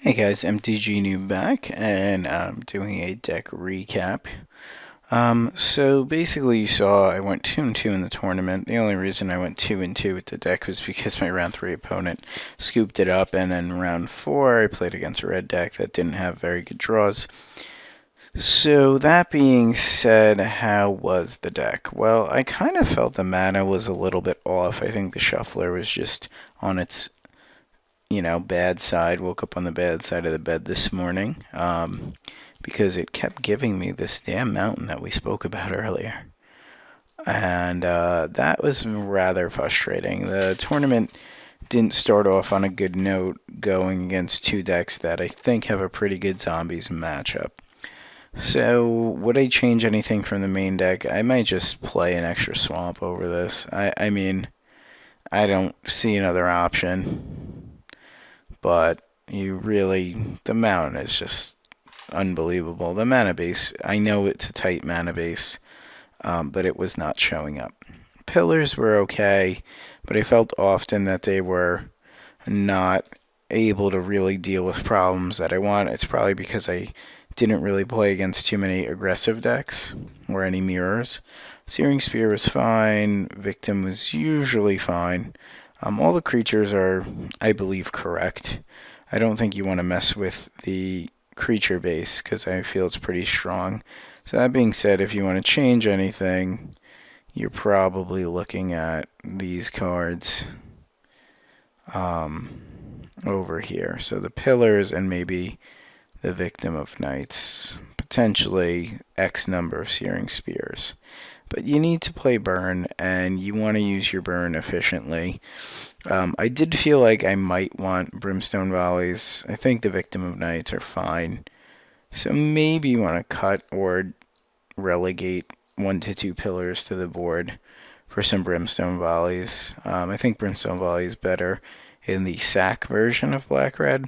Hey guys, mtgnoob back, and I'm doing a deck recap. So basically you saw I went 2-2 in the tournament. The only reason I went 2-2 with the deck was because my round 3 opponent scooped it up, and then round 4 I played against a red deck that didn't have very good draws. So that being said, how was the deck? Well, I kind of felt the mana was a little bit off. I think the shuffler was just on its bad side. Woke up on the bad side of the bed this morning because it kept giving me this damn mountain that we spoke about earlier. And that was rather frustrating. The tournament didn't start off on a good note, going against two decks that I think have a pretty good zombies matchup. So, would I change anything from the main deck? I might just play an extra swamp over this. I mean, I don't see another option. But the mountain is just unbelievable. The mana base, I know it's a tight mana base, but it was not showing up. Pillars were okay, but I felt often that they were not able to really deal with problems that I want. It's probably because I didn't really play against too many aggressive decks or any mirrors. Searing Spear was fine. Victim was usually fine. All the creatures are, I believe, correct. I don't think you want to mess with the creature base because I feel it's pretty strong. So that being said, if you want to change anything, you're probably looking at these cards over here. So the Pillars and maybe the Victim of Nights, potentially X number of Searing Spears. But you need to play burn, and you want to use your burn efficiently. I did feel like I might want Brimstone Volleys. I think the Victim of Nights are fine. So maybe you want to cut or relegate 1 to 2 pillars to the board for some Brimstone Volleys. I think Brimstone Volley is better in the sack version of Black-Red,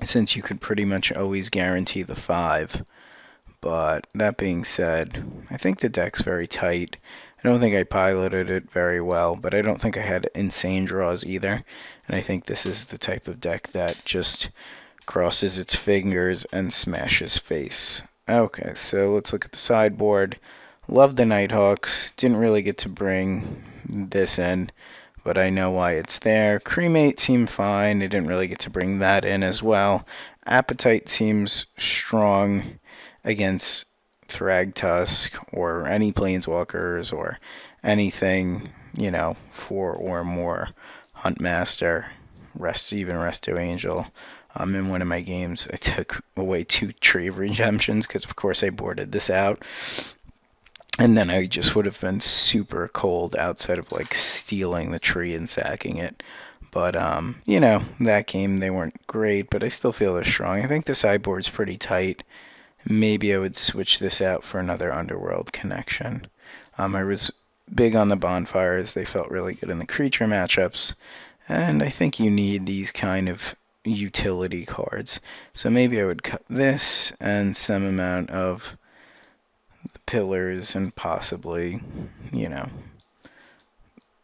since you could pretty much always guarantee the 5. But that being said, I think the deck's very tight. I don't think I piloted it very well, but I don't think I had insane draws either. And I think this is the type of deck that just crosses its fingers and smashes face. Okay, so let's look at the sideboard. Love the Nighthawks. Didn't really get to bring this in, but I know why it's there. Cremate seemed fine. I didn't really get to bring that in as well. Appetite seems strong against Thragtusk or any Planeswalkers or anything, 4 or more. Huntmaster, even Resto Angel. In one of my games, I took away 2 Tree of Redemptions because, of course, I boarded this out. And then I just would have been super cold outside of, stealing the tree and sacking it. But, that game, they weren't great, but I still feel they're strong. I think the sideboard's pretty tight. Maybe I would switch this out for another Underworld connection. I was big on the bonfires. They felt really good in the creature matchups. And I think you need these kind of utility cards. So maybe I would cut this and some amount of the pillars and possibly,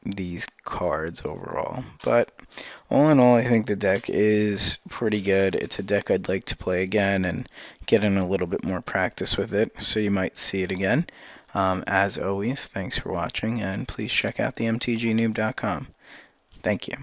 these cards overall. But all in all, I think the deck is pretty good. It's a deck I'd like to play again and get in a little bit more practice with it, so you might see it again. As always, thanks for watching, and please check out themtgnoob.com. Thank you.